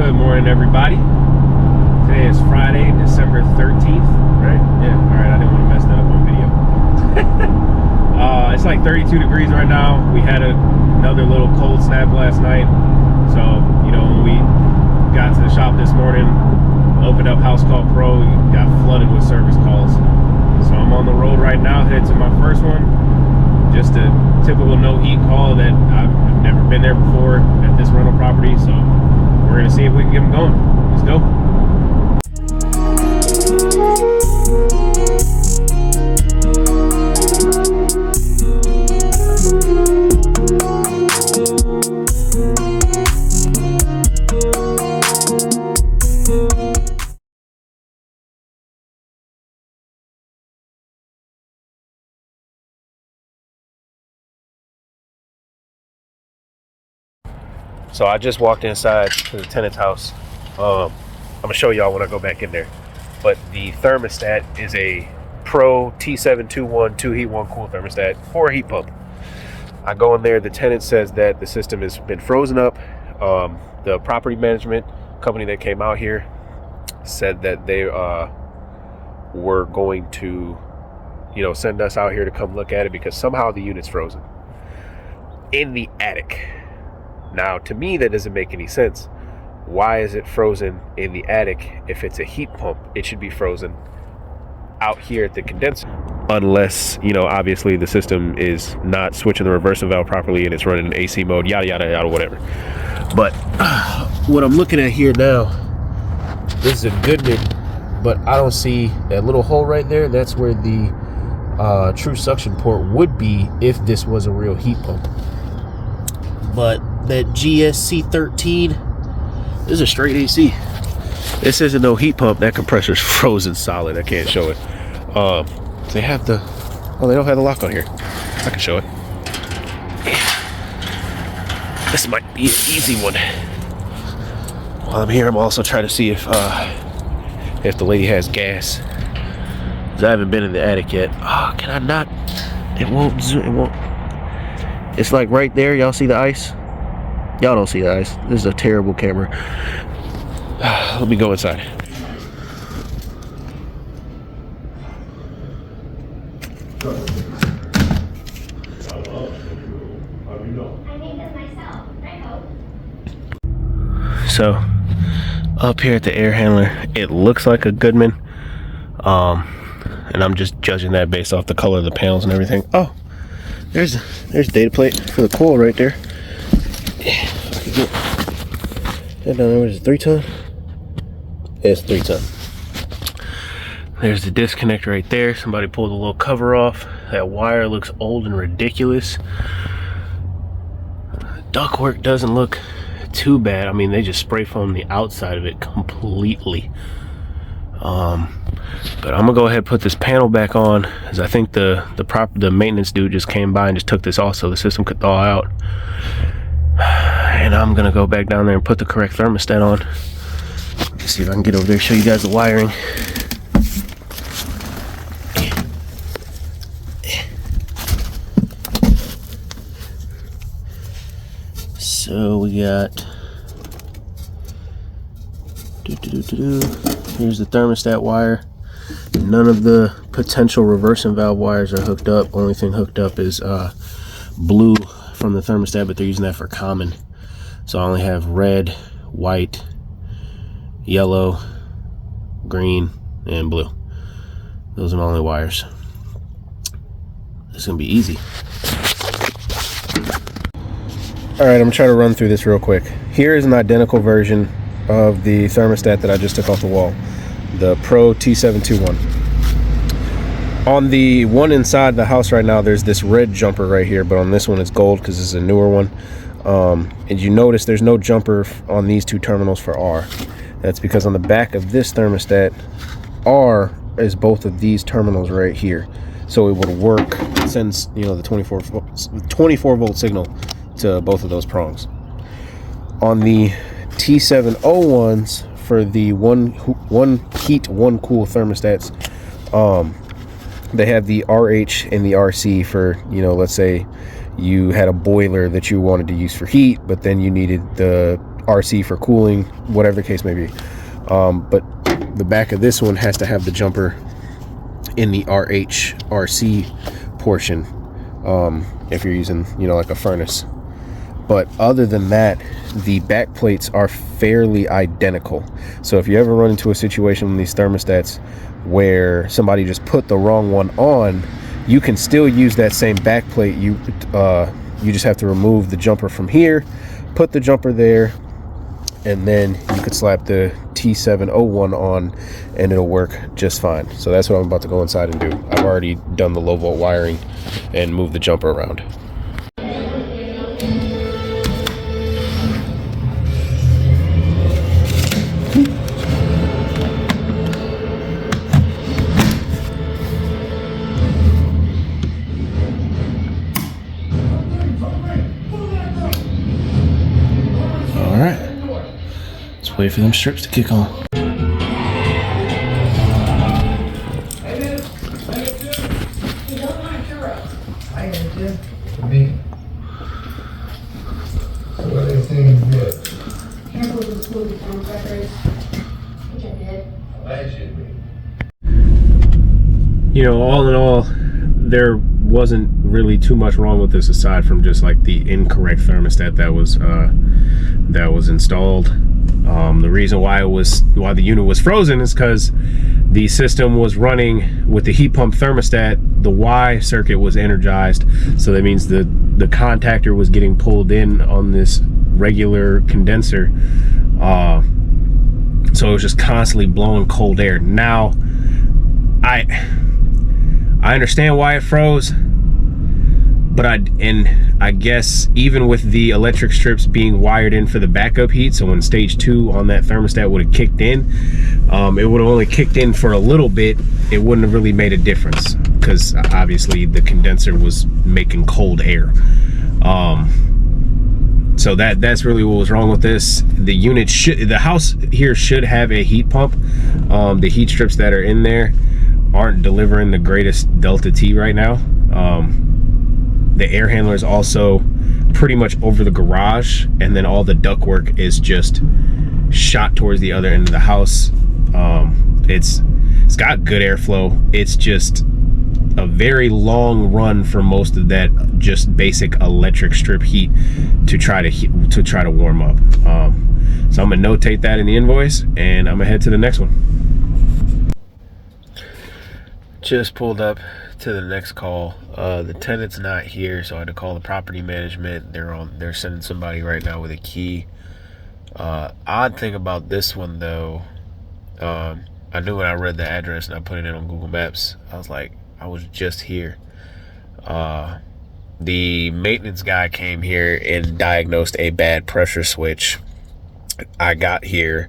Good morning, everybody. Today is Friday, December 13th, right? Yeah, all right, I didn't want to mess that up on video. It's like 32 degrees right now. We had another little cold snap last night. So, you know, when we got to the shop this morning, opened up House Call Pro, we got flooded with service calls. So I'm on the road right now, headed to my first one. Just a typical no heat call that I've never been there before at this rental property. So we're gonna see if we can get them going. Let's go. So I just walked inside to the tenant's house. I'm gonna show y'all when I go back in there. But the thermostat is a Pro T721 2 heat 1 cool thermostat for a heat pump. I go in there, the tenant says that the system has been frozen up. The property management company that came out here said that they were going to, you know, send us out here to come look at it because somehow the unit's frozen in the attic. Now, to me, that doesn't make any sense. Why is it frozen in the attic? If it's a heat pump, it should be frozen out here at the condenser. Unless, you know, obviously the system is not switching the reverser valve properly and it's running in AC mode, yada, yada, yada, whatever. But what I'm looking at here now, this is a Goodman, but I don't see that little hole right there. That's where the true suction port would be if this was a real heat pump. But that GSC13 is a straight AC. This isn't no heat pump. That compressor's frozen solid. I can't show it. They have the, oh, they don't have the lock on here. I can show it. Yeah. This might be an easy one. While I'm here, I'm also trying to see if the lady has gas. 'Cause I haven't been in the attic yet. Oh, can I not? It won't zoom. It won't. It's like right there. Y'all see the ice? Y'all don't see the ice. This is a terrible camera. Let me go inside. So, up here at the air handler, it looks like a Goodman. And I'm just judging that based off the color of the panels and everything. Oh, there's data plate for the coil right there. Yeah, I could get that down there. What is it, 3 ton? Yeah, it's 3 ton. There's the disconnect right there. Somebody pulled the little cover off. That wire looks old and ridiculous. Ductwork doesn't look too bad. I mean, they just spray foam the outside of it completely. But I'm gonna go ahead and put this panel back on, as I think the maintenance dude just came by and just took this off so the system could thaw out. And I'm gonna go back down there and put the correct thermostat on. Let's see if I can get over there and show you guys the wiring. So we got here's the thermostat wire. None of the potential reversing valve wires are hooked up. Only thing hooked up is blue from the thermostat, but they're using that for common. So I only have red, white, yellow, green, and blue. Those are my only wires. This is gonna be easy. All right, I'm gonna try to run through this real quick. Here is an identical version of the thermostat that I just took off the wall, the Pro T721. On the one inside the house right now, there's this red jumper right here, but on this one it's gold because this is a newer one. And you notice there's no jumper on these 2 terminals for R. That's because on the back of this thermostat, R is both of these terminals right here. So it would work, it sends, you know, the 24 volt signal to both of those prongs. On the T701s, for the one heat, one cool thermostats, they have the RH and the RC for, you know, let's say you had a boiler that you wanted to use for heat, but then you needed the RC for cooling, whatever the case may be. But the back of this one has to have the jumper in the RC portion, if you're using, you know, like a furnace. But other than that, the back plates are fairly identical. So if you ever run into a situation with these thermostats where somebody just put the wrong one on, you can still use that same back plate. You just have to remove the jumper from here, put the jumper there, and then you could slap the T701 on and it'll work just fine. So that's what I'm about to go inside and do. I've already done the low volt wiring and moved the jumper around. All right, let's wait for them strips to kick on. You know, all in all, there wasn't really too much wrong with this aside from just like the incorrect thermostat that was installed. The reason why the unit was frozen is because the system was running with the heat pump thermostat. The Y circuit was energized, so that means the contactor was getting pulled in on this regular condenser, so it was just constantly blowing cold air. Now I understand why it froze, but I guess even with the electric strips being wired in for the backup heat, so when stage 2 on that thermostat would have kicked in, it would have only kicked in for a little bit. It wouldn't have really made a difference because obviously the condenser was making cold air. So that's really what was wrong with this. The house here should have a heat pump. The heat strips that are in there aren't delivering the greatest delta T right now. The air handler is also pretty much over the garage, and then all the ductwork is just shot towards the other end of the house. It's got good airflow. It's just a very long run for most of that just basic electric strip heat to try to warm up. So I'm gonna notate that in the invoice, and I'm gonna head to the next one. Just pulled up to the next call. The tenant's not here, so I had to call the property management. They're sending somebody right now with a key. Odd thing about this one though, I knew when I read the address and I put it in on Google Maps, I was like, I was just here. The maintenance guy came here and diagnosed a bad pressure switch. I got here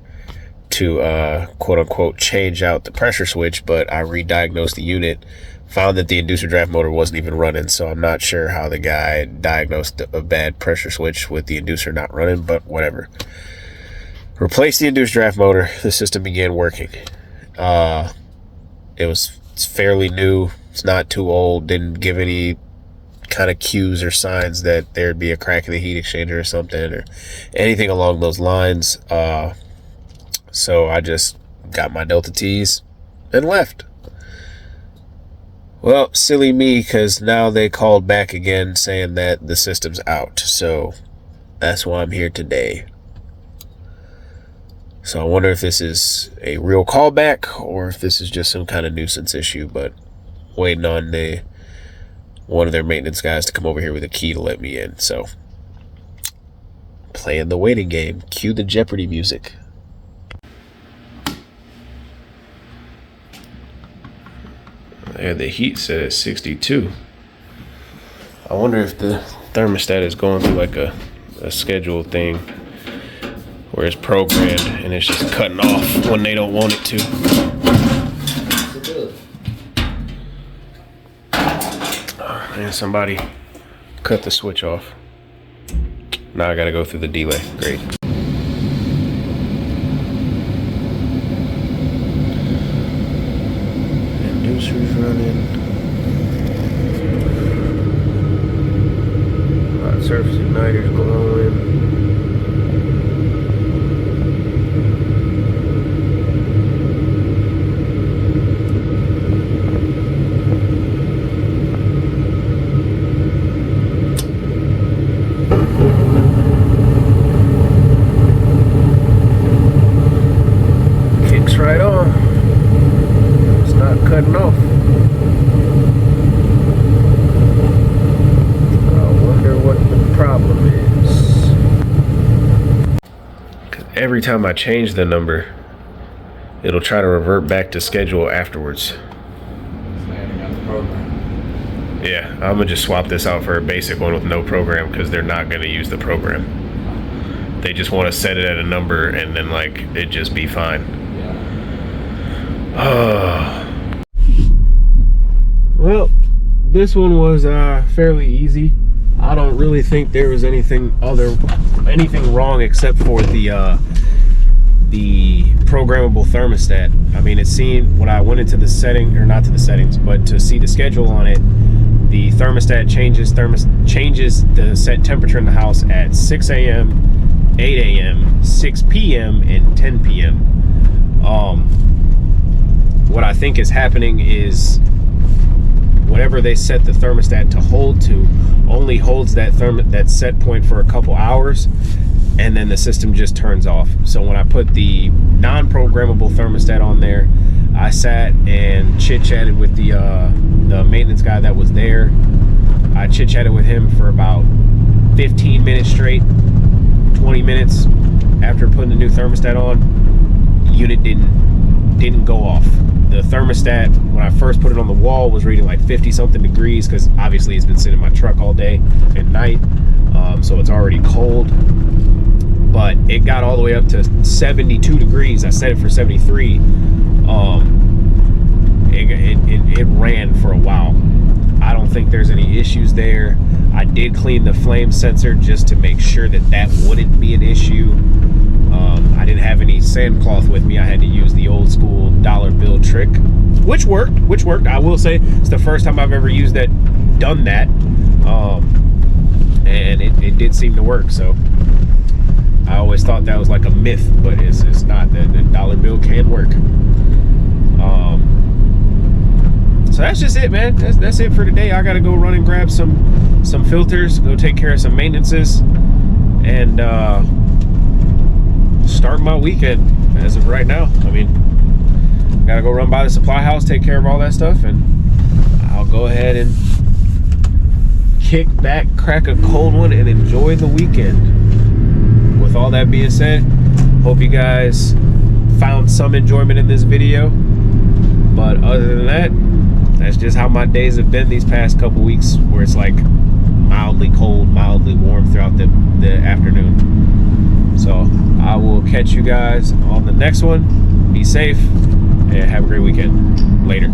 to quote unquote change out the pressure switch, but I re-diagnosed the unit, found that the inducer draft motor wasn't even running. So I'm not sure how the guy diagnosed a bad pressure switch with the inducer not running, but whatever. Replaced the inducer draft motor. The system began working. It's fairly new. It's not too old. Didn't give any kind of cues or signs that there'd be a crack in the heat exchanger or something or anything along those lines. So I just got my Delta T's and left. Well, silly me, because now they called back again saying that the system's out. So that's why I'm here today. So I wonder if this is a real callback or if this is just some kind of nuisance issue, but waiting on one of their maintenance guys to come over here with a key to let me in. So playing the waiting game. Cue the Jeopardy music. There, the heat set at 62. I wonder if the thermostat is going through like a scheduled thing where it's programmed and it's just cutting off when they don't want it to. And somebody cut the switch off. Now I gotta go through the delay. Great. Inducer's running. Hot surface igniter's glowing. every time I change the number, it'll try to revert back to schedule afterwards. Yeah, I'm gonna just swap this out for a basic one with no program because they're not gonna use the program. They just want to set it at a number and then like it just be fine. Well, this one was fairly easy. I don't really think there was anything wrong except for the programmable thermostat. I mean, it seemed when I went into the setting, or not to the settings, but to see the schedule on it, the thermostat changes the set temperature in the house at 6 a.m., 8 a.m., 6 p.m., and 10 p.m. What I think is happening is whatever they set the thermostat to hold to only holds that set point for a couple hours, and then the system just turns off. So when I put the non-programmable thermostat on there, I sat and chit-chatted with the maintenance guy that was there. I chit-chatted with him for about 15 minutes straight. 20 minutes after putting the new thermostat on, unit didn't go off. The thermostat, when I first put it on the wall, was reading like 50 something degrees because obviously it's been sitting in my truck all day and night, so it's already cold. But it got all the way up to 72 degrees. I set it for 73. It ran for a while. I don't think there's any issues there. I did clean the flame sensor just to make sure that wouldn't be an issue. I didn't have any sandcloth with me. I had to use the old school dollar bill trick, which worked. I will say it's the first time I've ever done that, and it did seem to work. So I always thought that was like a myth, but it's not. The dollar bill can work. So that's just it, man. That's it for today. I gotta go run and grab some filters, go take care of some maintenances, and start my weekend as of right now. I mean, gotta go run by the supply house, take care of all that stuff, and I'll go ahead and kick back, crack a cold one, and enjoy the weekend. With all that being said, hope you guys found some enjoyment in this video. But other than that, that's just how my days have been these past couple weeks, where it's like mildly cold, mildly warm throughout the afternoon. So I will catch you guys on the next one. Be safe and have a great weekend. Later.